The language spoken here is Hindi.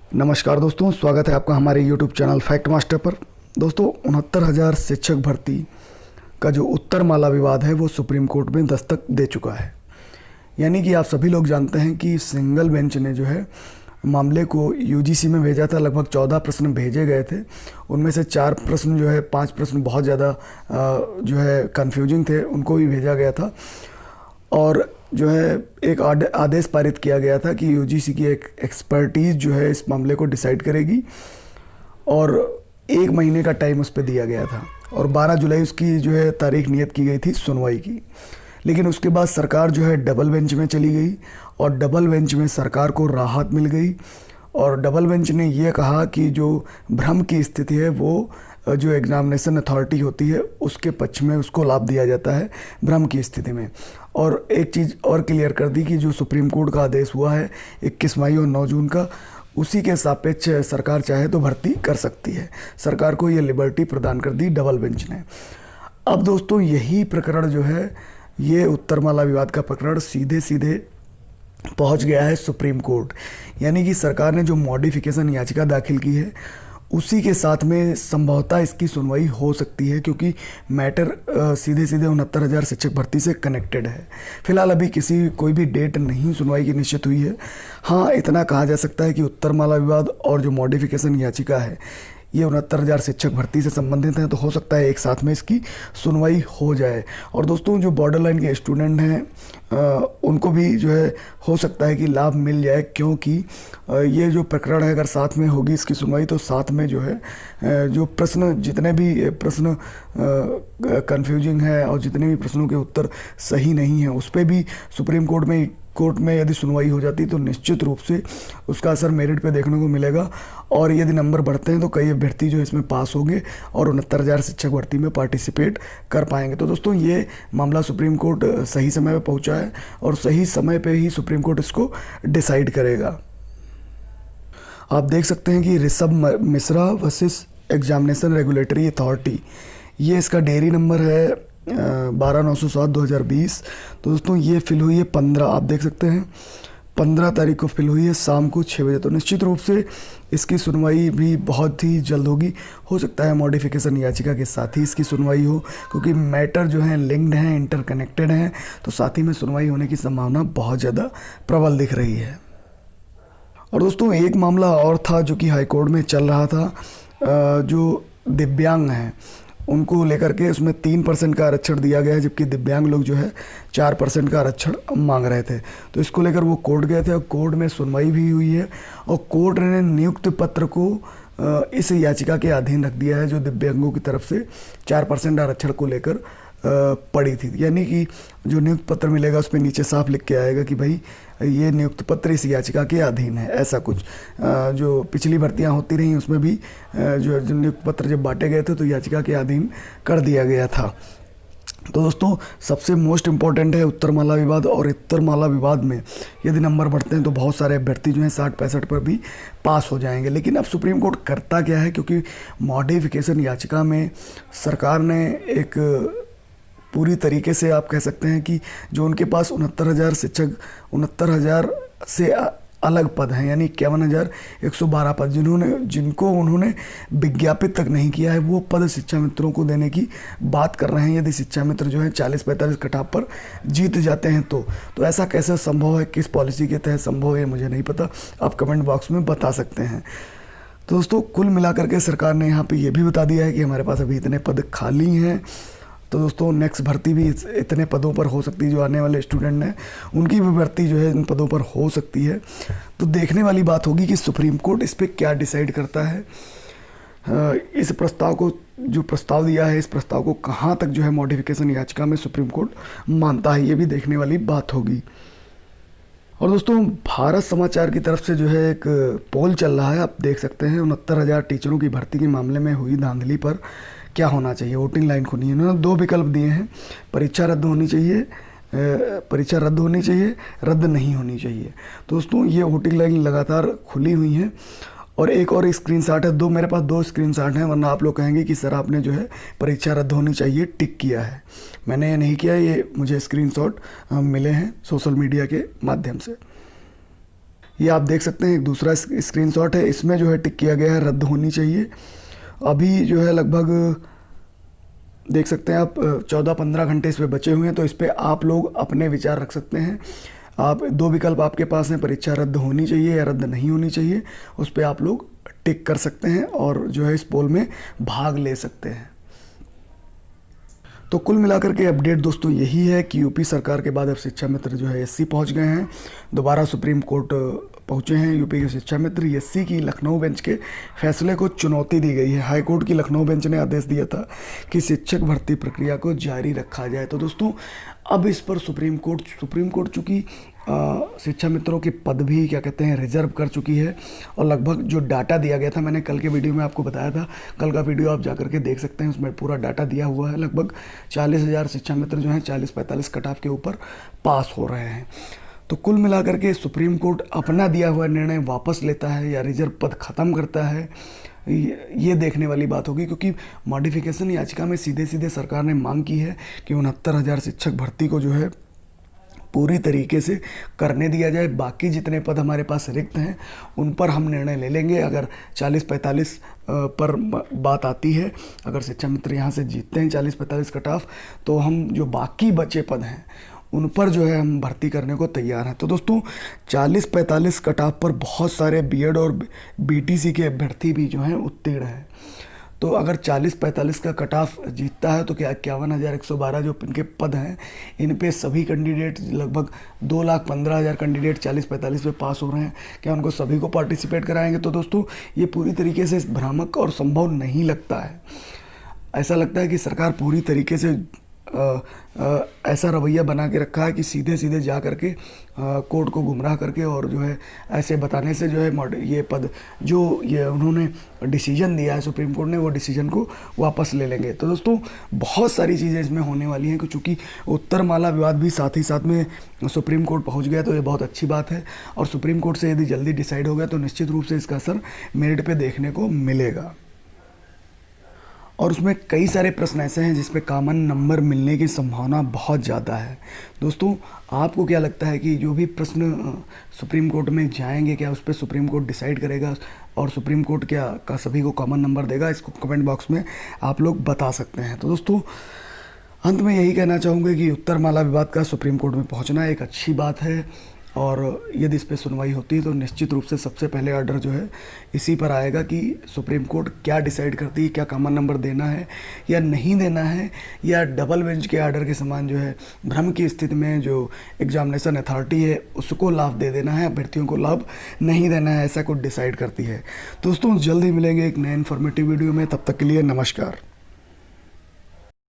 नमस्कार दोस्तों, स्वागत है आपका हमारे YouTube चैनल फैक्ट मास्टर पर। दोस्तों 69,000 शिक्षक भर्ती का जो उत्तर माला विवाद है वो सुप्रीम कोर्ट में दस्तक दे चुका है। यानी कि आप सभी लोग जानते हैं कि सिंगल बेंच ने जो है मामले को यूजीसी में भेजा था। लगभग 14 प्रश्न भेजे गए थे, उनमें से 4 प्रश्न जो है 5 प्रश्न बहुत ज़्यादा जो है कन्फ्यूजिंग थे, उनको भी भेजा गया था। और जो है एक आदेश पारित किया गया था कि यूजीसी की एक एक्सपर्टीज़ जो है इस मामले को डिसाइड करेगी और 1 महीने का टाइम उस पर दिया गया था और 12 जुलाई उसकी जो है तारीख नियत की गई थी सुनवाई की। लेकिन उसके बाद सरकार जो है डबल बेंच में चली गई और डबल बेंच में सरकार को राहत मिल गई और डबल बेंच ने ये कहा कि जो भ्रम की स्थिति है वो जो एग्जामिनेशन अथॉरिटी होती है उसके पक्ष में उसको लाभ दिया जाता है भ्रम की स्थिति में। और एक चीज़ और क्लियर कर दी कि जो सुप्रीम कोर्ट का आदेश हुआ है 21 मई और 9 जून का, उसी के सापेक्ष सरकार चाहे तो भर्ती कर सकती है। सरकार को ये लिबर्टी प्रदान कर दी डबल बेंच ने। अब दोस्तों यही प्रकरण जो है, ये उत्तरमाला विवाद का प्रकरण सीधे सीधे पहुंच गया है सुप्रीम कोर्ट। यानी कि सरकार ने जो मॉडिफिकेशन याचिका दाखिल की है उसी के साथ में संभवतः इसकी सुनवाई हो सकती है, क्योंकि मैटर सीधे सीधे 69,000 शिक्षक भर्ती से कनेक्टेड है। फिलहाल अभी कोई भी डेट नहीं सुनवाई की निश्चित हुई है। हाँ, इतना कहा जा सकता है कि उत्तरमाला विवाद और जो मॉडिफिकेशन याचिका है ये 69,000 शिक्षक भर्ती से संबंधित हैं, तो हो सकता है एक साथ में इसकी सुनवाई हो जाए। और दोस्तों जो बॉर्डर लाइन के स्टूडेंट हैं उनको भी जो है हो सकता है कि लाभ मिल जाए, क्योंकि ये जो प्रकरण है अगर साथ में होगी इसकी सुनवाई तो साथ में जो है जो प्रश्न जितने भी प्रश्न कन्फ्यूजिंग है और जितने भी प्रश्नों के उत्तर सही नहीं हैं उस पर भी सुप्रीम कोर्ट में यदि सुनवाई हो जाती तो निश्चित रूप से उसका असर मेरिट पे देखने को मिलेगा। और यदि नंबर बढ़ते हैं तो कई अभ्यर्थी जो इसमें पास होंगे और 69,000 शिक्षक भर्ती में पार्टिसिपेट कर पाएंगे। तो दोस्तों ये मामला सुप्रीम कोर्ट सही समय पे पहुंचा है और सही समय पे ही सुप्रीम कोर्ट इसको डिसाइड करेगा। आप देख सकते हैं कि Rishabh Mishra versus examination regulatory authority, ये इसका डेयरी नंबर है 12/907/2020। तो दोस्तों ये फिल हुई है 15, आप देख सकते हैं 15 तारीख को फिल हुई है शाम को 6 बजे। तो निश्चित रूप से इसकी सुनवाई भी बहुत ही जल्द होगी। हो सकता है मॉडिफिकेशन याचिका के साथ ही इसकी सुनवाई हो, क्योंकि मैटर जो है लिंक्ड हैं, इंटरकनेक्टेड हैं, तो साथ ही में सुनवाई होने की संभावना बहुत ज़्यादा प्रबल दिख रही है। और दोस्तों एक मामला और था जो कि हाईकोर्ट में चल रहा था, जो दिव्यांग हैं उनको लेकर के उसमें 3% का आरक्षण दिया गया है, जबकि दिव्यांग लोग जो है 4% का आरक्षण मांग रहे थे। तो इसको लेकर वो कोर्ट गए थे और कोर्ट में सुनवाई भी हुई है और कोर्ट ने नियुक्त पत्र को इस याचिका के अधीन रख दिया है जो दिव्यांगों की तरफ से 4% आरक्षण को लेकर पड़ी थी। यानी कि जो नियुक्त पत्र मिलेगा उस पर नीचे साफ लिख के आएगा कि भाई ये नियुक्त पत्र इस याचिका के अधीन है। ऐसा कुछ जो पिछली भर्तियां होती रहीं उसमें भी जो नियुक्त पत्र जब बांटे गए थे तो याचिका के अधीन कर दिया गया था। तो दोस्तों सबसे मोस्ट इम्पॉर्टेंट है उत्तरमाला विवाद, और उत्तरमाला विवाद में यदि नंबर बढ़ते हैं तो बहुत सारे अभ्यर्थी जो हैं 60-65 पर भी पास हो जाएंगे। लेकिन अब सुप्रीम कोर्ट करता क्या है, क्योंकि मॉडिफिकेशन याचिका में सरकार ने एक पूरी तरीके से आप कह सकते हैं कि जो उनके पास 69,000 से अलग पद हैं, यानी 51,112 पद जिनको उन्होंने विज्ञापित तक नहीं किया है, वो पद शिक्षा मित्रों को देने की बात कर रहे हैं। यदि शिक्षा मित्र जो है 40-45 कटाव पर जीत जाते हैं तो ऐसा कैसे संभव है, किस पॉलिसी के तहत संभव है मुझे नहीं पता, आप कमेंट बॉक्स में बता सकते हैं। तो दोस्तों कुल मिलाकर के सरकार ने यहाँ पे ये भी बता दिया है कि हमारे पास अभी इतने पद खाली हैं। तो दोस्तों नेक्स्ट भर्ती भी इतने पदों पर हो सकती है, जो आने वाले स्टूडेंट हैं उनकी भी भर्ती जो है इन पदों पर हो सकती है। तो देखने वाली बात होगी कि सुप्रीम कोर्ट इस पर क्या डिसाइड करता है। इस प्रस्ताव को जो प्रस्ताव दिया है, इस प्रस्ताव को कहाँ तक जो है मॉडिफिकेशन याचिका में सुप्रीम कोर्ट मानता है, ये भी देखने वाली बात होगी। और दोस्तों भारत समाचार की तरफ से जो है एक पोल चल रहा है, आप देख सकते हैं 69,000 टीचरों की भर्ती के मामले में हुई धांधली पर क्या होना चाहिए। वोटिंग लाइन खुली है, उन्होंने 2 विकल्प दिए हैं, परीक्षा रद्द होनी चाहिए, रद्द नहीं होनी चाहिए। तो दोस्तों ये वोटिंग लाइन लगातार खुली हुई है। और एक और स्क्रीनशॉट है, मेरे पास 2 स्क्रीनशॉट हैं, वरना आप लोग कहेंगे कि सर आपने जो है परीक्षा रद्द होनी चाहिए टिक किया है। मैंने ये नहीं किया, ये मुझे स्क्रीनशॉट मिले हैं सोशल मीडिया के माध्यम से। ये आप देख सकते हैं एक दूसरा स्क्रीनशॉट है, इसमें जो है टिक किया गया है रद्द होनी चाहिए। अभी जो है लगभग देख सकते हैं आप 14-15 घंटे इस पे बचे हुए हैं, तो इस पर आप लोग अपने विचार रख सकते हैं। आप दो विकल्प आपके पास हैं, परीक्षा रद्द होनी चाहिए या रद्द नहीं होनी चाहिए, उस पर आप लोग टिक कर सकते हैं और जो है इस पोल में भाग ले सकते हैं। तो कुल मिलाकर के अपडेट दोस्तों यही है कि यूपी सरकार के बाद अब शिक्षा मित्र जो है एससी पहुंच गए हैं, दोबारा सुप्रीम कोर्ट पहुंचे हैं यूपी के शिक्षा मित्र। एससी की लखनऊ बेंच के फैसले को चुनौती दी गई है। हाई कोर्ट की लखनऊ बेंच ने आदेश दिया था कि शिक्षक भर्ती प्रक्रिया को जारी रखा जाए। तो दोस्तों अब इस पर सुप्रीम कोर्ट चूँकि शिक्षा मित्रों के पद भी क्या कहते हैं रिजर्व कर चुकी है, और लगभग जो डाटा दिया गया था, मैंने कल के वीडियो में आपको बताया था, कल का वीडियो आप जाकर के देख सकते हैं, उसमें पूरा डाटा दिया हुआ है। लगभग 40,000 शिक्षा मित्र जो हैं 40-45 कट ऑफ के ऊपर पास हो रहे हैं। तो कुल मिलाकर के सुप्रीम कोर्ट अपना दिया हुआ निर्णय वापस लेता है या रिजर्व पद ख़त्म करता है, ये देखने वाली बात होगी, क्योंकि मॉडिफिकेशन याचिका में सीधे सीधे सरकार ने मांग की है कि 69,000 शिक्षक भर्ती को जो है पूरी तरीके से करने दिया जाए। बाकी जितने पद हमारे पास रिक्त हैं उन पर हम निर्णय ले लेंगे। अगर 40-45 पर बात आती है, अगर शिक्षा मित्र यहाँ से जीतते हैं 40-45 कट ऑफ, तो हम जो बाकी बचे पद हैं उन पर जो है हम भर्ती करने को तैयार हैं। तो दोस्तों 40-45 कट ऑफ पर बहुत सारे बीएड और बीटीसी के अभ्यर्थी भी जो हैं उत्तीर्ण हैं। तो अगर 40-45 का कट ऑफ जीतता है तो क्या 51,112 जो इनके पद हैं, इन पे सभी कैंडिडेट लगभग 2,15,000 कैंडिडेट 40-45 पे पास हो रहे हैं, क्या उनको सभी को पार्टिसिपेट कराएंगे? तो दोस्तों ये पूरी तरीके से भ्रामक और संभव नहीं लगता है। ऐसा लगता है कि सरकार पूरी तरीके से ऐसा रवैया बना के रखा है कि सीधे सीधे जा करके कोर्ट को गुमराह करके और जो है ऐसे बताने से जो है ये पद जो ये उन्होंने डिसीजन दिया है सुप्रीम कोर्ट ने, वो डिसीजन को वापस ले लेंगे। तो दोस्तों बहुत सारी चीज़ें इसमें होने वाली हैं, चूँकि उत्तर माला विवाद भी साथ ही साथ में सुप्रीम कोर्ट पहुंच गया, तो ये बहुत अच्छी बात है। और सुप्रीम कोर्ट से यदि जल्दी डिसाइड हो गया तो निश्चित रूप से इसका असर मेरिट पे देखने को मिलेगा। और उसमें कई सारे प्रश्न ऐसे हैं जिस पे कॉमन नंबर मिलने की संभावना बहुत ज़्यादा है। दोस्तों आपको क्या लगता है कि जो भी प्रश्न सुप्रीम कोर्ट में जाएंगे, क्या उस पर सुप्रीम कोर्ट डिसाइड करेगा और सुप्रीम कोर्ट क्या का सभी को कॉमन नंबर देगा? इसको कमेंट बॉक्स में आप लोग बता सकते हैं। तो दोस्तों अंत में यही कहना चाहूँगा कि उत्तर माला विवाद का सुप्रीम कोर्ट में पहुँचना एक अच्छी बात है, और यदि इस पर सुनवाई होती है तो निश्चित रूप से सबसे पहले ऑर्डर जो है इसी पर आएगा कि सुप्रीम कोर्ट क्या डिसाइड करती है, क्या कॉमन नंबर देना है या नहीं देना है, या डबल बेंच के ऑर्डर के समान जो है भ्रम की स्थिति में जो एग्जामिनेशन अथॉरिटी है उसको लाभ दे देना है, अभ्यर्थियों को लाभ नहीं देना है, ऐसा कुछ डिसाइड करती है। दोस्तों जल्द ही मिलेंगे एक नए इन्फॉर्मेटिव वीडियो में, तब तक के लिए नमस्कार।